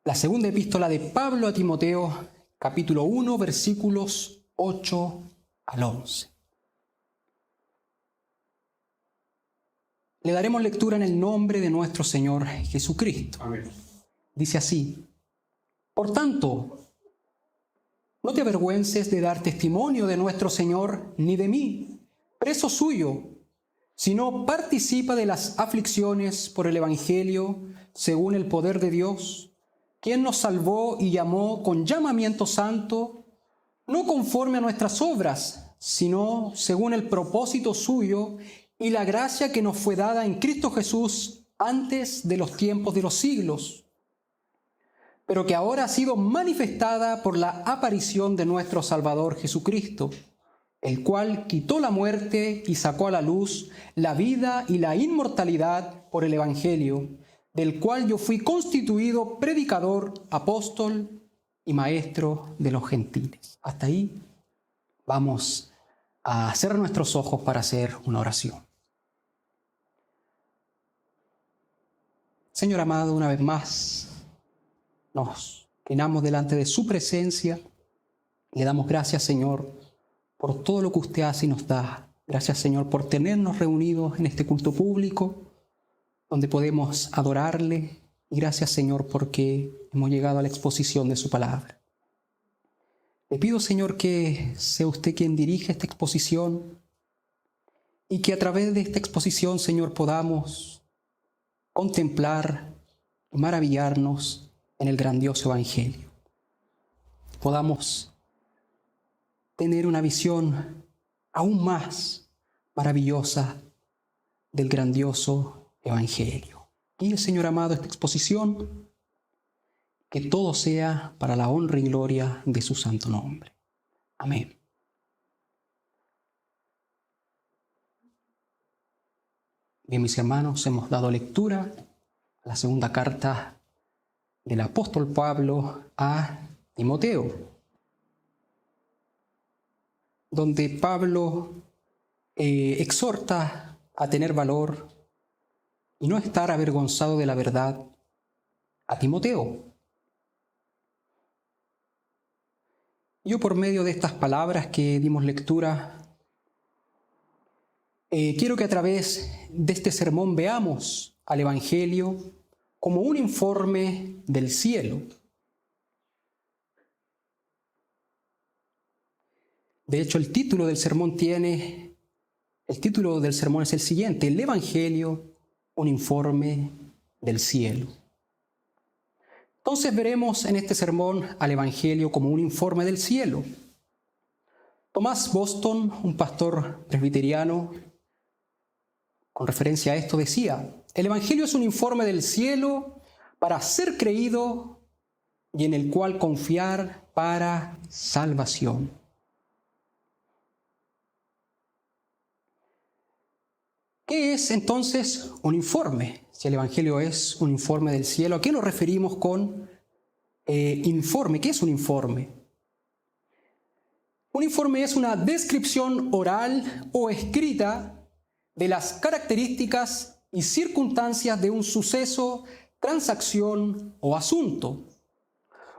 La segunda epístola de Pablo a Timoteo, capítulo 1, versículos 8 al 11. Le daremos lectura en el nombre de nuestro Señor Jesucristo. Amén. Dice así: Por tanto, no te avergüences de dar testimonio de nuestro Señor, ni de mí, preso suyo, sino participa de las aflicciones por el Evangelio, según el poder de Dios, quien nos salvó y llamó con llamamiento santo, no conforme a nuestras obras, sino según el propósito suyo y la gracia que nos fue dada en Cristo Jesús antes de los tiempos de los siglos, pero que ahora ha sido manifestada por la aparición de nuestro Salvador Jesucristo, el cual quitó la muerte y sacó a la luz la vida y la inmortalidad por el Evangelio, del cual yo fui constituido predicador, apóstol y maestro de los gentiles. Hasta ahí vamos a cerrar nuestros ojos para hacer una oración. Señor amado, una vez más nos inclinamos delante de su presencia y le damos gracias, Señor, por todo lo que usted hace y nos da. Gracias, Señor, por tenernos reunidos en este culto público donde podemos adorarle. Y gracias, Señor, porque hemos llegado a la exposición de su palabra. Le pido, Señor, que sea usted quien dirija esta exposición y que a través de esta exposición, Señor, podamos contemplar y maravillarnos en el grandioso Evangelio. Podamos tener una visión aún más maravillosa del grandioso Evangelio. Y Señor amado, esta exposición, que todo sea para la honra y gloria de su santo nombre. Amén. Bien, mis hermanos, hemos dado lectura a la segunda carta del apóstol Pablo a Timoteo, donde Pablo exhorta a tener valor y no estar avergonzado de la verdad a Timoteo. Yo, por medio de estas palabras que dimos lectura, quiero que a través de este sermón veamos al Evangelio como un informe del cielo. De hecho, el título del sermón es el siguiente: el Evangelio, un informe del cielo. Entonces veremos en este sermón al Evangelio como un informe del cielo. Thomas Boston, un pastor presbiteriano, con referencia a esto decía: el Evangelio es un informe del cielo para ser creído y en el cual confiar para salvación. ¿Qué es entonces un informe? Si el Evangelio es un informe del cielo, ¿a qué nos referimos con informe? ¿Qué es un informe? Un informe es una descripción oral o escrita de las características y circunstancias de un suceso, transacción o asunto.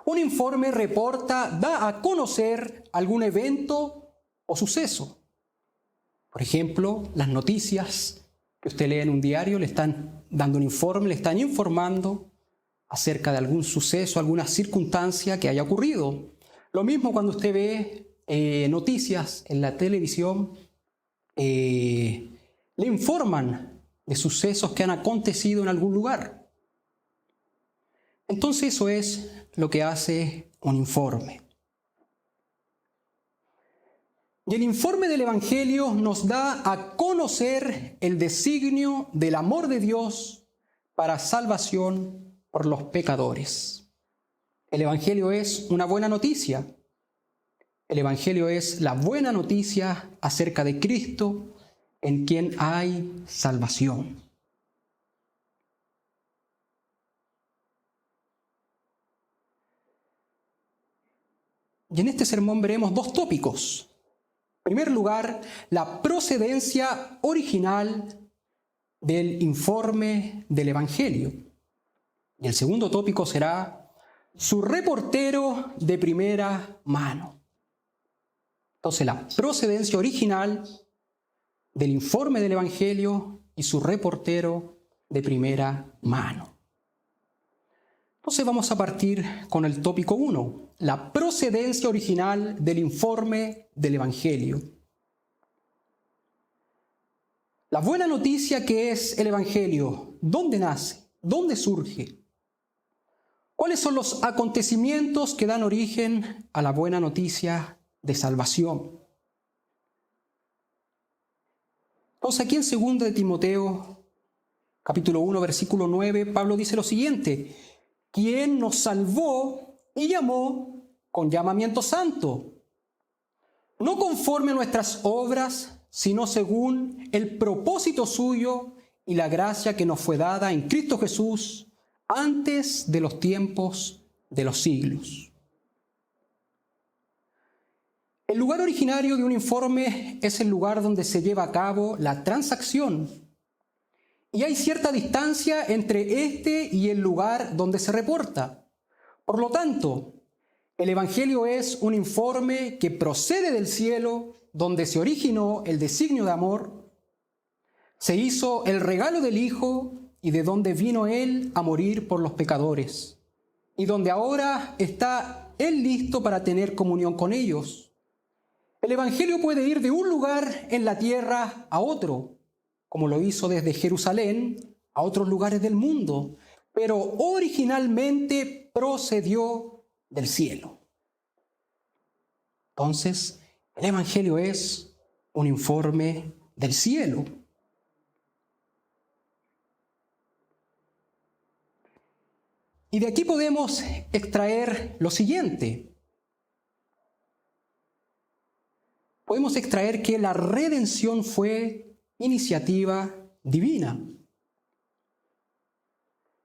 Un informe reporta, da a conocer algún evento o suceso. Por ejemplo, las noticias que usted lee en un diario le están dando un informe, le están informando acerca de algún suceso, alguna circunstancia que haya ocurrido. Lo mismo cuando usted ve noticias en la televisión, le informan de sucesos que han acontecido en algún lugar. Entonces eso es lo que hace un informe. Y el informe del Evangelio nos da a conocer el designio del amor de Dios para salvación por los pecadores. El Evangelio es una buena noticia. El Evangelio es la buena noticia acerca de Cristo, en quien hay salvación. Y en este sermón veremos dos tópicos. En primer lugar, la procedencia original del informe del Evangelio. Y el segundo tópico será su reportero de primera mano. Entonces, la procedencia original del informe del Evangelio y su reportero de primera mano. Entonces vamos a partir con el tópico 1, la procedencia original del informe del Evangelio. La buena noticia que es el Evangelio, ¿dónde nace? ¿Dónde surge? ¿Cuáles son los acontecimientos que dan origen a la buena noticia de salvación? Entonces aquí en 2 de Timoteo, capítulo 1, versículo 9, Pablo dice lo siguiente: quien nos salvó y llamó con llamamiento santo, no conforme a nuestras obras, sino según el propósito suyo y la gracia que nos fue dada en Cristo Jesús antes de los tiempos de los siglos. El lugar originario de un informe es el lugar donde se lleva a cabo la transacción, y hay cierta distancia entre este y el lugar donde se reporta. Por lo tanto, el Evangelio es un informe que procede del cielo, donde se originó el designio de amor, se hizo el regalo del Hijo y de donde vino Él a morir por los pecadores, y donde ahora está Él listo para tener comunión con ellos. El Evangelio puede ir de un lugar en la tierra a otro, como lo hizo desde Jerusalén a otros lugares del mundo, pero originalmente procedió del cielo. Entonces, el Evangelio es un informe del cielo. Y de aquí podemos extraer lo siguiente. Podemos extraer que la redención fue iniciativa divina.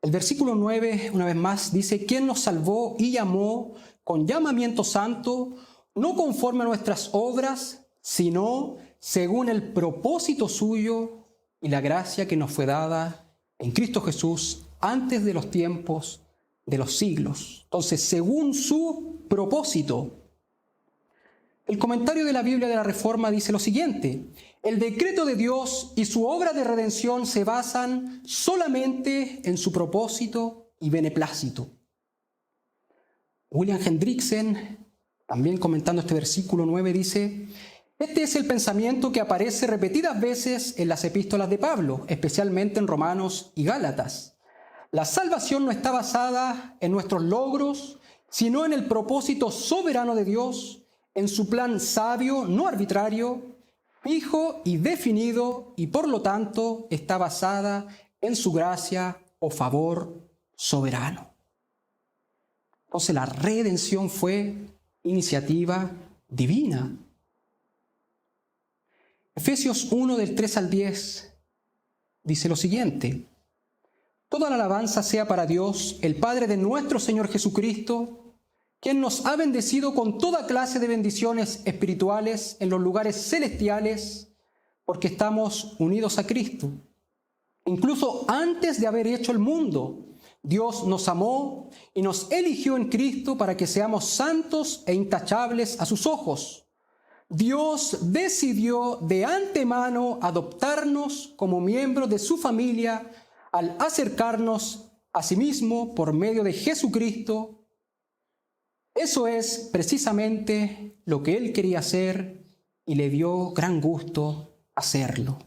El versículo 9, una vez más, dice: quien nos salvó y llamó con llamamiento santo, no conforme a nuestras obras, sino según el propósito suyo y la gracia que nos fue dada en Cristo Jesús antes de los tiempos de los siglos. Entonces, según su propósito. El comentario de la Biblia de la Reforma dice lo siguiente: el decreto de Dios y su obra de redención se basan solamente en su propósito y beneplácito. William Hendriksen, también comentando este versículo 9, dice: este es el pensamiento que aparece repetidas veces en las epístolas de Pablo, especialmente en Romanos y Gálatas. La salvación no está basada en nuestros logros, sino en el propósito soberano de Dios, en su plan sabio, no arbitrario, fijo y definido, y por lo tanto está basada en su gracia o favor soberano. Entonces la redención fue iniciativa divina. Efesios 1 del 3 al 10 dice lo siguiente: toda la alabanza sea para Dios, el Padre de nuestro Señor Jesucristo, quien nos ha bendecido con toda clase de bendiciones espirituales en los lugares celestiales, porque estamos unidos a Cristo. Incluso antes de haber hecho el mundo, Dios nos amó y nos eligió en Cristo para que seamos santos e intachables a sus ojos. Dios decidió de antemano adoptarnos como miembros de su familia al acercarnos a sí mismo por medio de Jesucristo. Eso es precisamente lo que Él quería hacer y le dio gran gusto hacerlo.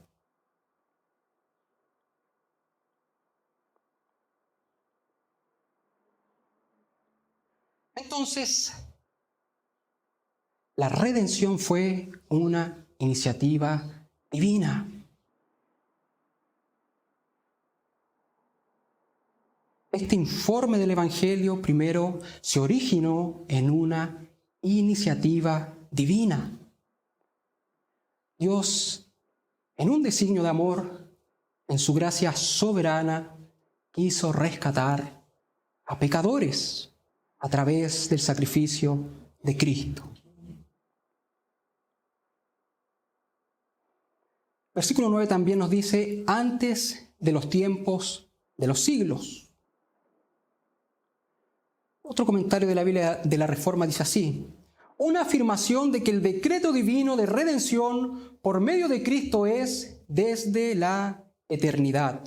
Entonces, la redención fue una iniciativa divina. Este informe del Evangelio primero se originó en una iniciativa divina. Dios, en un designio de amor, en su gracia soberana, quiso rescatar a pecadores a través del sacrificio de Cristo. Versículo 9 también nos dice: antes de los tiempos de los siglos. Otro comentario de la Biblia de la Reforma dice así: una afirmación de que el decreto divino de redención por medio de Cristo es desde la eternidad.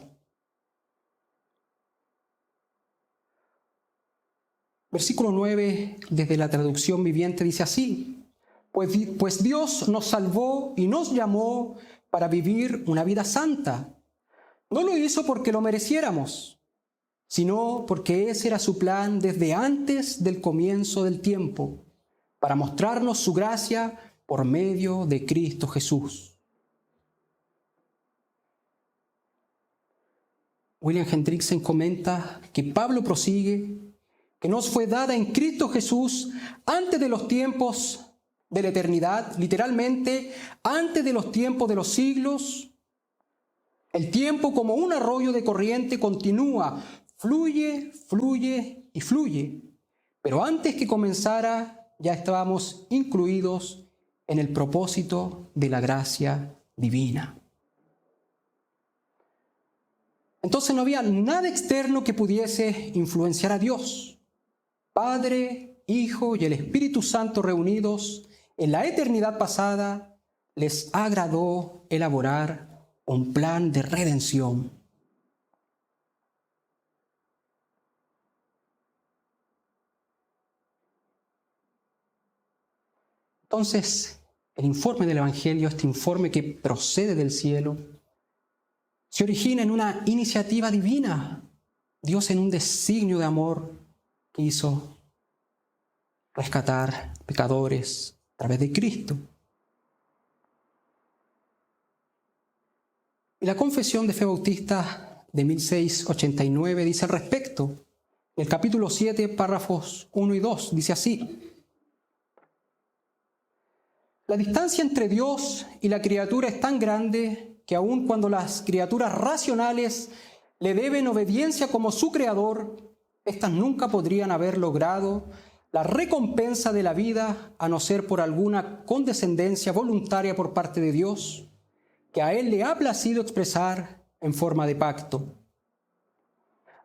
Versículo 9, desde la traducción viviente, dice así: pues Dios nos salvó y nos llamó para vivir una vida santa. No lo hizo porque lo mereciéramos, sino porque ese era su plan desde antes del comienzo del tiempo, para mostrarnos su gracia por medio de Cristo Jesús. William Hendrickson comenta que Pablo prosigue que nos fue dada en Cristo Jesús antes de los tiempos de la eternidad, literalmente antes de los tiempos de los siglos. El tiempo, como un arroyo de corriente, continúa, fluye, fluye y fluye. Pero antes que comenzara, ya estábamos incluidos en el propósito de la gracia divina. Entonces no había nada externo que pudiese influenciar a Dios. Padre, Hijo y el Espíritu Santo reunidos en la eternidad pasada, les agradó elaborar un plan de redención. Entonces, el informe del Evangelio, este informe que procede del cielo, se origina en una iniciativa divina. Dios, en un designio de amor, quiso rescatar pecadores a través de Cristo. Y la Confesión de Fe Bautista de 1689 dice al respecto, en el capítulo 7, párrafos 1 y 2, dice así: la distancia entre Dios y la criatura es tan grande que aun cuando las criaturas racionales le deben obediencia como su creador, éstas nunca podrían haber logrado la recompensa de la vida a no ser por alguna condescendencia voluntaria por parte de Dios, que a Él le ha placido expresar en forma de pacto.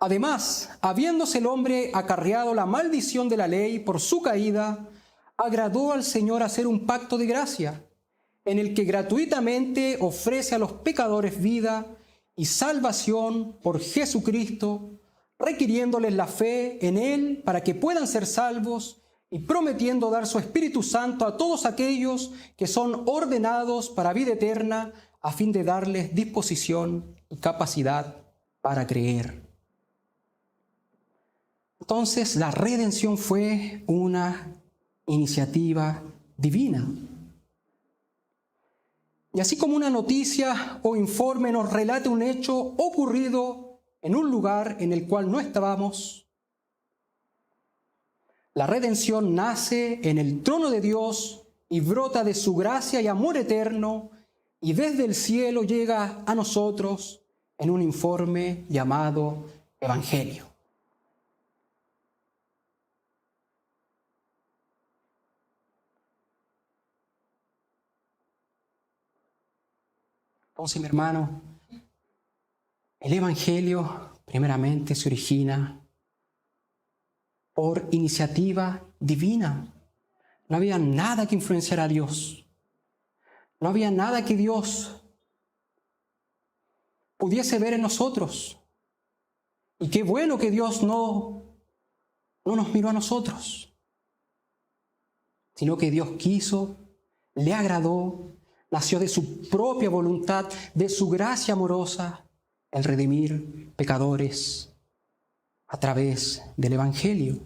Además, habiéndose el hombre acarreado la maldición de la ley por su caída, agradó al Señor hacer un pacto de gracia, en el que gratuitamente ofrece a los pecadores vida y salvación por Jesucristo, requiriéndoles la fe en Él para que puedan ser salvos y prometiendo dar su Espíritu Santo a todos aquellos que son ordenados para vida eterna, a fin de darles disposición y capacidad para creer. Entonces, la redención fue una iniciativa divina. Y así como una noticia o informe nos relata un hecho ocurrido en un lugar en el cual no estábamos, la redención nace en el trono de Dios y brota de su gracia y amor eterno, y desde el cielo llega a nosotros en un informe llamado Evangelio. Entonces, mi hermano, el Evangelio primeramente se origina por iniciativa divina. No había nada que influenciara a Dios. No había nada que Dios pudiese ver en nosotros. Y qué bueno que Dios no nos miró a nosotros, sino que Dios quiso, le agradó, nació de su propia voluntad, de su gracia amorosa, el redimir pecadores a través del Evangelio.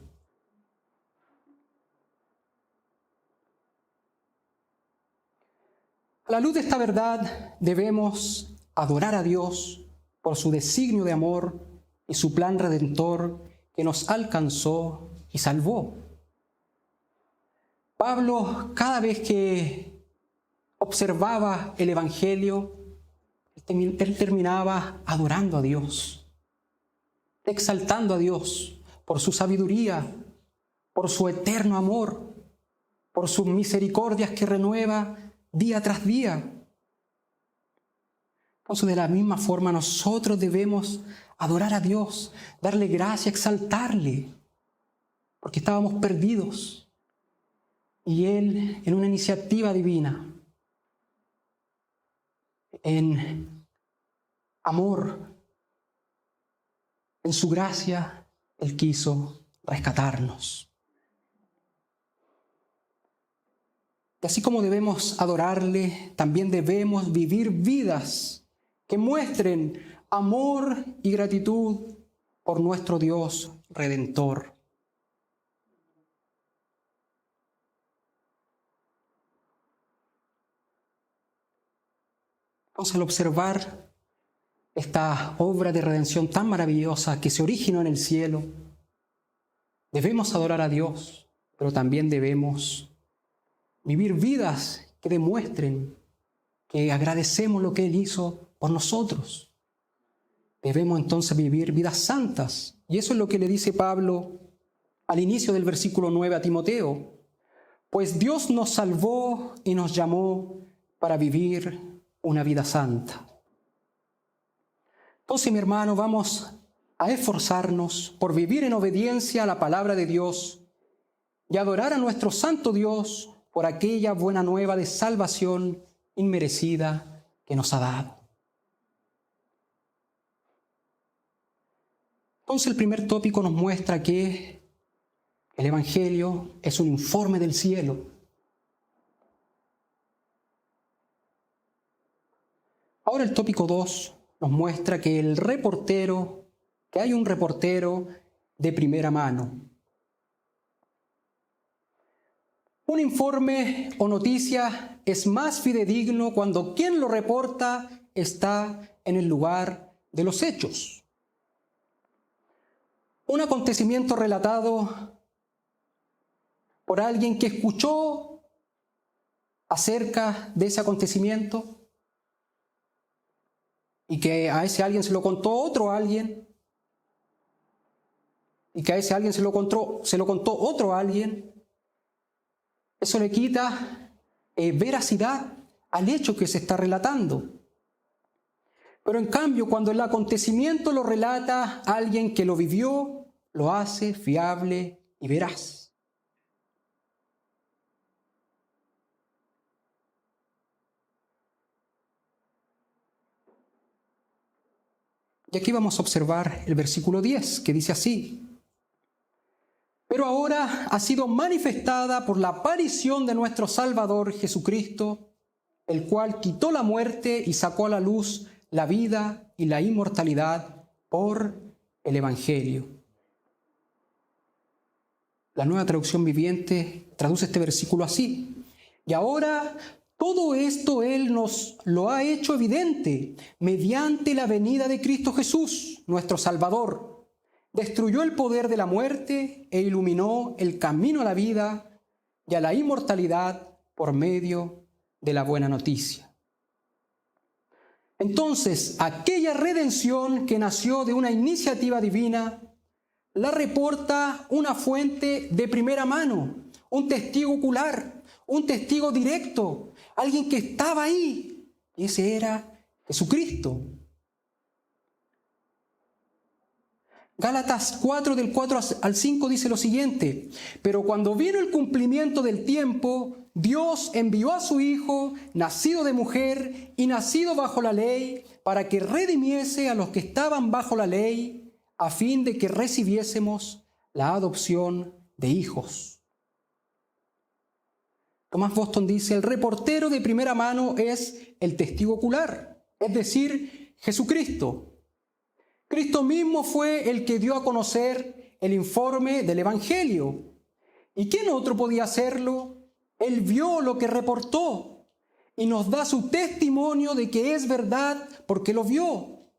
A la luz de esta verdad debemos adorar a Dios por su designio de amor y su plan redentor que nos alcanzó y salvó. Pablo, cada vez que observaba el Evangelio, él terminaba adorando a Dios, exaltando a Dios por su sabiduría, por su eterno amor, por sus misericordias que renueva día tras día. Entonces, de la misma forma, nosotros debemos adorar a Dios, darle gracia, exaltarle, porque estábamos perdidos. Y Él, en una iniciativa divina, en amor, en su gracia, Él quiso rescatarnos. Y así como debemos adorarle, también debemos vivir vidas que muestren amor y gratitud por nuestro Dios Redentor. Entonces, al observar esta obra de redención tan maravillosa que se originó en el cielo, debemos adorar a Dios, pero también debemos vivir vidas que demuestren que agradecemos lo que Él hizo por nosotros. Debemos entonces vivir vidas santas. Y eso es lo que le dice Pablo al inicio del versículo 9 a Timoteo. Pues Dios nos salvó y nos llamó para vivir una vida santa. Entonces, mi hermano, vamos a esforzarnos por vivir en obediencia a la palabra de Dios y adorar a nuestro santo Dios por aquella buena nueva de salvación inmerecida que nos ha dado. Entonces, el primer tópico nos muestra que el Evangelio es un informe del cielo. Ahora el tópico 2 nos muestra que hay un reportero de primera mano. Un informe o noticia es más fidedigno cuando quien lo reporta está en el lugar de los hechos. Un acontecimiento relatado por alguien que escuchó acerca de ese acontecimiento y que a ese alguien se lo contó otro alguien, y que a ese alguien se lo contó otro alguien, eso le quita veracidad al hecho que se está relatando. Pero en cambio, cuando el acontecimiento lo relata alguien que lo vivió, lo hace fiable y veraz. Y aquí vamos a observar el versículo 10, que dice así: pero ahora ha sido manifestada por la aparición de nuestro Salvador Jesucristo, el cual quitó la muerte y sacó a la luz la vida y la inmortalidad por el Evangelio. La Nueva Traducción Viviente traduce este versículo así: y ahora todo esto Él nos lo ha hecho evidente mediante la venida de Cristo Jesús, nuestro Salvador. Destruyó el poder de la muerte e iluminó el camino a la vida y a la inmortalidad por medio de la buena noticia. Entonces, aquella redención que nació de una iniciativa divina, la reporta una fuente de primera mano, un testigo ocular, un testigo directo, alguien que estaba ahí, y ese era Jesucristo. Gálatas 4, del 4 al 5 dice lo siguiente: pero cuando vino el cumplimiento del tiempo, Dios envió a su Hijo, nacido de mujer y nacido bajo la ley, para que redimiese a los que estaban bajo la ley, a fin de que recibiésemos la adopción de hijos. Thomas Boston dice: el reportero de primera mano es el testigo ocular, es decir, Jesucristo. Cristo mismo fue el que dio a conocer el informe del Evangelio. ¿Y quién otro podía hacerlo? Él vio lo que reportó y nos da su testimonio de que es verdad porque lo vio.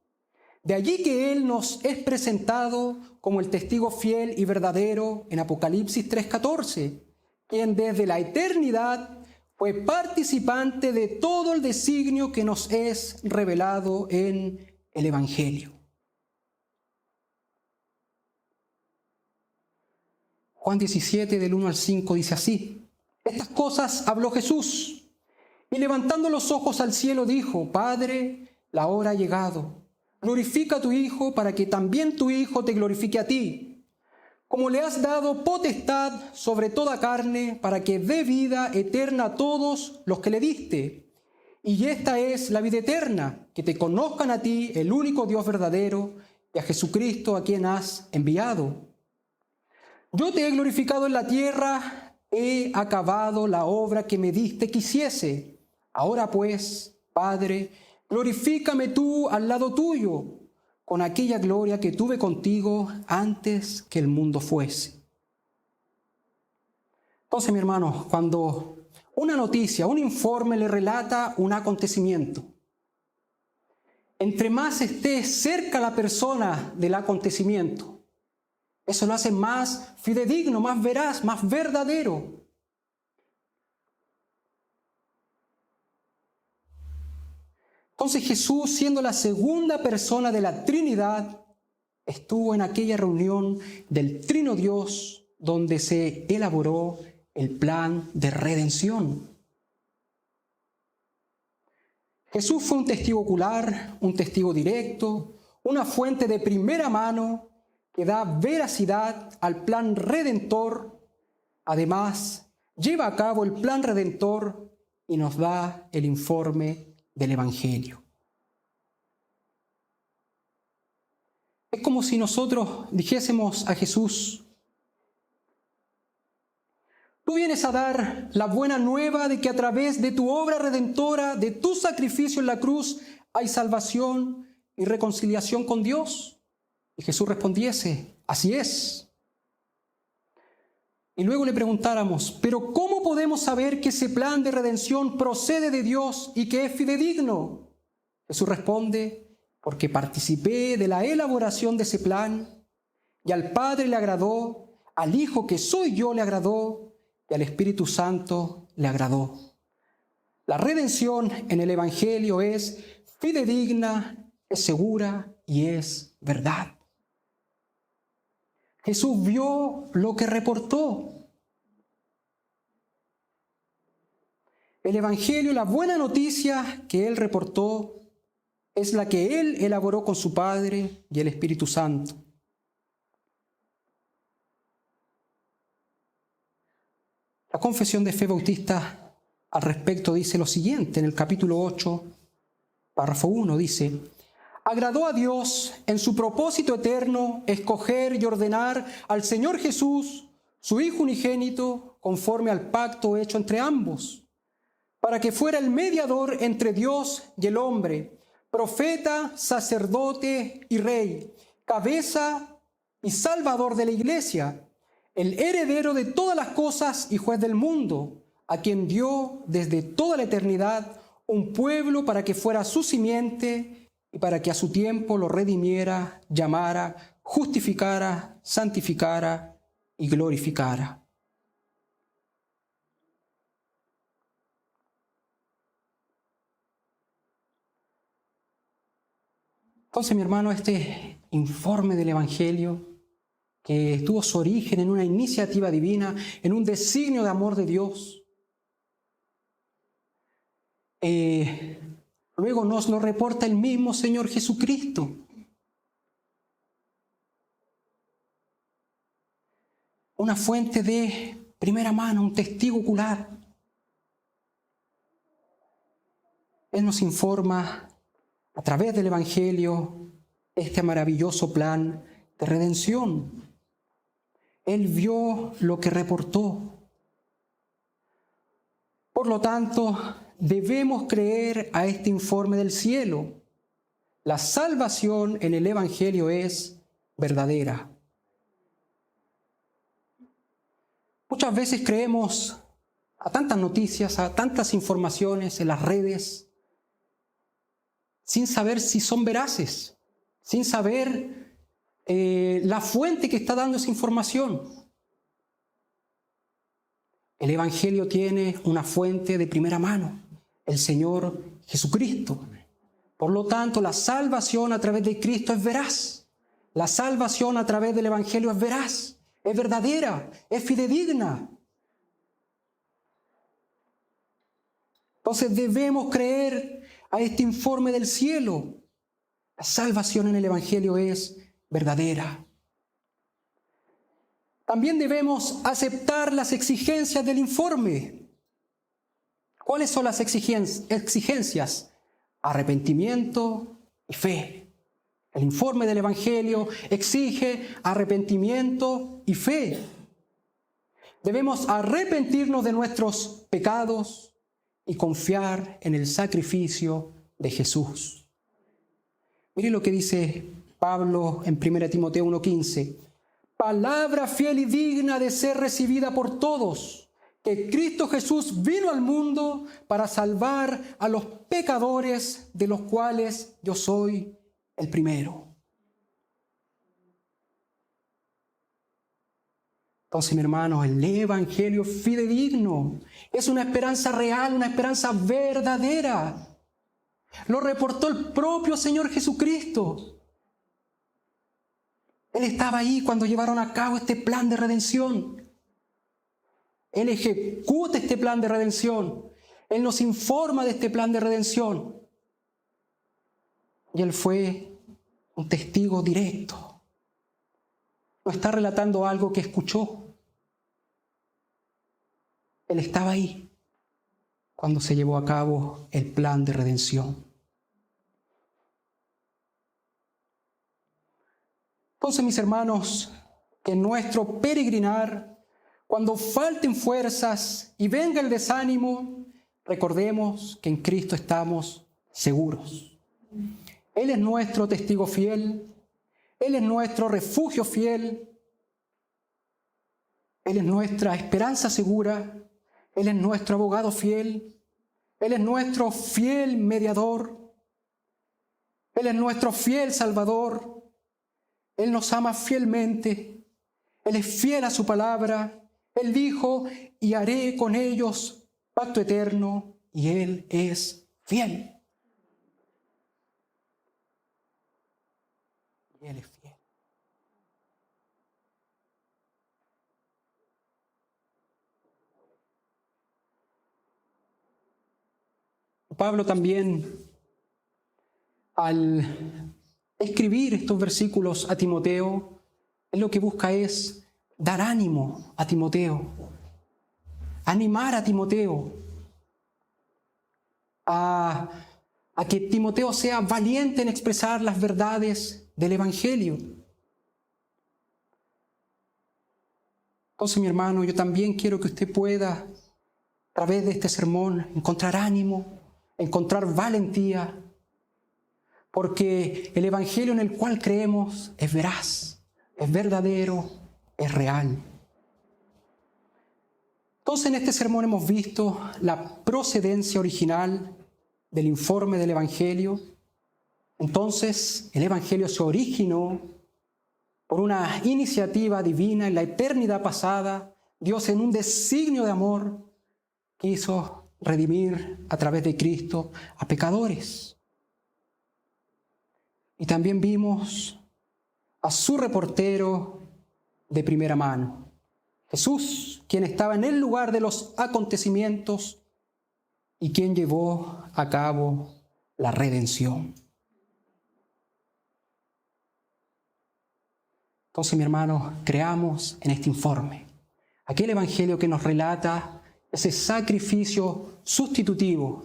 De allí que Él nos es presentado como el testigo fiel y verdadero en Apocalipsis 3:14, quien desde la eternidad fue participante de todo el designio que nos es revelado en el Evangelio. Juan 17, del 1 al 5, dice así: estas cosas habló Jesús, y levantando los ojos al cielo dijo: Padre, la hora ha llegado. Glorifica a tu Hijo, para que también tu Hijo te glorifique a ti, como le has dado potestad sobre toda carne, para que dé vida eterna a todos los que le diste. Y esta es la vida eterna, que te conozcan a ti, el único Dios verdadero, y a Jesucristo a quien has enviado. Yo te he glorificado en la tierra, he acabado la obra que me diste que hiciese. Ahora pues, Padre, glorifícame tú al lado tuyo, con aquella gloria que tuve contigo antes que el mundo fuese. Entonces, mi hermano, cuando una noticia, un informe le relata un acontecimiento, entre más esté cerca la persona del acontecimiento, eso lo hace más fidedigno, más veraz, más verdadero. Entonces Jesús, siendo la segunda persona de la Trinidad, estuvo en aquella reunión del Trino Dios donde se elaboró el plan de redención. Jesús fue un testigo ocular, un testigo directo, una fuente de primera mano que da veracidad al plan redentor. Además, lleva a cabo el plan redentor y nos da el informe del Evangelio. Es como si nosotros dijésemos a Jesús: tú vienes a dar la buena nueva de que a través de tu obra redentora, de tu sacrificio en la cruz, hay salvación y reconciliación con Dios. Y Jesús respondiese: así es. Y luego le preguntáramos: pero ¿cómo podemos saber que ese plan de redención procede de Dios y que es fidedigno? Jesús responde: porque participé de la elaboración de ese plan, y al Padre le agradó, al Hijo que soy yo le agradó, y al Espíritu Santo le agradó. La redención en el Evangelio es fidedigna, es segura y es verdad. Jesús vio lo que reportó. El Evangelio, la buena noticia que Él reportó, es la que Él elaboró con su Padre y el Espíritu Santo. La Confesión de Fe Bautista al respecto dice lo siguiente, en el capítulo 8, párrafo 1, dice: agradó a Dios en su propósito eterno escoger y ordenar al Señor Jesús, su Hijo unigénito, conforme al pacto hecho entre ambos, para que fuera el mediador entre Dios y el hombre, profeta, sacerdote y rey, cabeza y salvador de la iglesia, el heredero de todas las cosas y juez del mundo, a quien dio desde toda la eternidad un pueblo para que fuera su simiente y para que a su tiempo lo redimiera, llamara, justificara, santificara y glorificara. Entonces, mi hermano, este informe del Evangelio, que tuvo su origen en una iniciativa divina, en un designio de amor de Dios, luego nos lo reporta el mismo Señor Jesucristo. Una fuente de primera mano, un testigo ocular. Él nos informa a través del Evangelio este maravilloso plan de redención. Él vio lo que reportó. Por lo tanto, debemos creer a este informe del cielo. La salvación en el Evangelio es verdadera. Muchas veces creemos a tantas noticias, a tantas informaciones en las redes, sin saber si son veraces, sin saber la fuente que está dando esa información. El Evangelio tiene una fuente de primera mano, el Señor Jesucristo. Por lo tanto, la salvación a través de Cristo es veraz. La salvación a través del Evangelio es veraz, es verdadera, es fidedigna. Entonces debemos creer a este informe del cielo. La salvación en el Evangelio es verdadera. También debemos aceptar las exigencias del informe. ¿Cuáles son las exigencias? Arrepentimiento y fe. El informe del Evangelio exige arrepentimiento y fe. Debemos arrepentirnos de nuestros pecados y confiar en el sacrificio de Jesús. Mire lo que dice Pablo en 1 Timoteo 1:15. Palabra fiel y digna de ser recibida por todos, que Cristo Jesús vino al mundo para salvar a los pecadores, de los cuales yo soy el primero. Entonces, mi hermano, el Evangelio fidedigno es una esperanza real, una esperanza verdadera. Lo reportó el propio Señor Jesucristo. Él estaba ahí cuando llevaron a cabo este plan de redención. Él ejecuta este plan de redención. Él nos informa de este plan de redención. Y Él fue un testigo directo. No está relatando algo que escuchó. Él estaba ahí cuando se llevó a cabo el plan de redención. Entonces, mis hermanos, que en nuestro peregrinar, cuando falten fuerzas y venga el desánimo, recordemos que en Cristo estamos seguros. Él es nuestro testigo fiel. Él es nuestro refugio fiel. Él es nuestra esperanza segura. Él es nuestro abogado fiel. Él es nuestro fiel mediador. Él es nuestro fiel salvador. Él nos ama fielmente. Él es fiel a su palabra. Él dijo, y haré con ellos pacto eterno, y Él es fiel. Y Él es fiel. Pablo también, al escribir estos versículos a Timoteo, él lo que busca es dar ánimo a Timoteo, animar a Timoteo, a que Timoteo sea valiente en expresar las verdades del Evangelio. Entonces, mi hermano, yo también quiero que usted pueda, a través de este sermón, encontrar ánimo, encontrar valentía, porque el Evangelio en el cual creemos es veraz, es verdadero, es real. Entonces, en este sermón hemos visto la procedencia original del informe del Evangelio. Entonces, el Evangelio se originó por una iniciativa divina en la eternidad pasada. Dios, en un designio de amor, quiso redimir a través de Cristo a pecadores. Y también vimos a su reportero de primera mano, Jesús, quien estaba en el lugar de los acontecimientos y quien llevó a cabo la redención. Entonces, mi hermano, creamos en este informe aquel evangelio que nos relata ese sacrificio sustitutivo,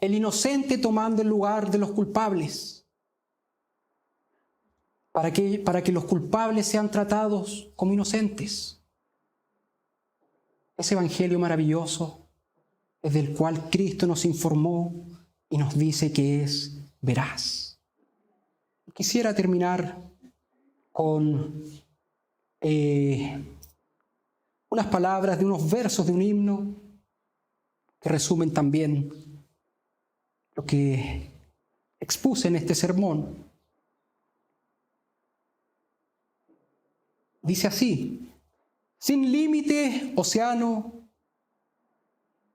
el inocente tomando el lugar de los culpables, para que los culpables sean tratados como inocentes. Ese evangelio maravilloso es del cual Cristo nos informó y nos dice que es veraz. Quisiera terminar con unas palabras de unos versos de un himno que resumen también lo que expuse en este sermón. Dice así: sin límite océano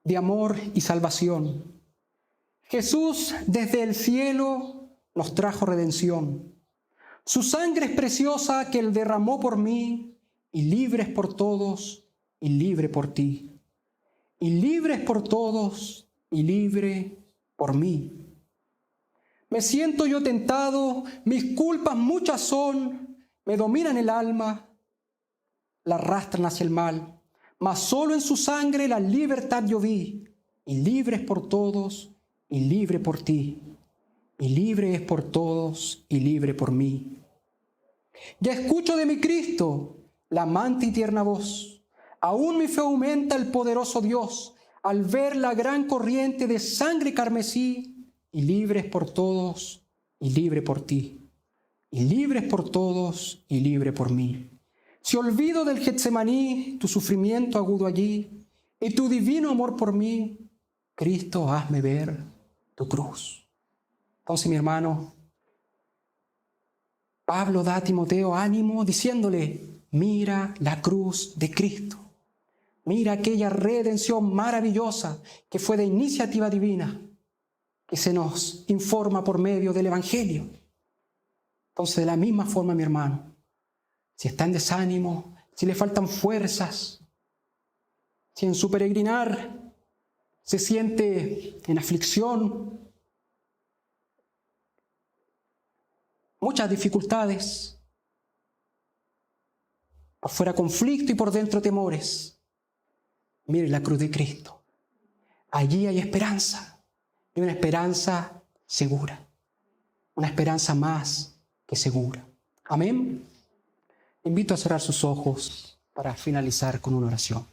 de amor y salvación, Jesús desde el cielo nos trajo redención. Su sangre es preciosa que Él derramó por mí, y libres por todos, y libre por ti. Y libres por todos, y libre por mí. Me siento yo tentado, mis culpas muchas son, me dominan el alma. la arrastran hacia el mal, mas solo en su sangre la libertad yo vi, y libre es por todos, y libre por ti, y libre es por todos, y libre por mí. Ya escucho de mi Cristo la amante y tierna voz, aún mi fe aumenta el poderoso Dios, al ver la gran corriente de sangre carmesí, y libre es por todos, y libre por ti, y libre es por todos, y libre por mí. Si olvido del Getsemaní tu sufrimiento agudo allí y tu divino amor por mí, Cristo, hazme ver tu cruz. Entonces, mi hermano, Pablo da a Timoteo ánimo diciéndole, mira la cruz de Cristo. Mira aquella redención maravillosa que fue de iniciativa divina, que se nos informa por medio del Evangelio. Entonces, de la misma forma, mi hermano, si está en desánimo, si le faltan fuerzas, si en su peregrinar se siente en aflicción, muchas dificultades, por fuera conflicto y por dentro temores, mire la cruz de Cristo. Allí hay esperanza, y una esperanza segura, una esperanza más que segura. Amén. Invito a cerrar sus ojos para finalizar con una oración.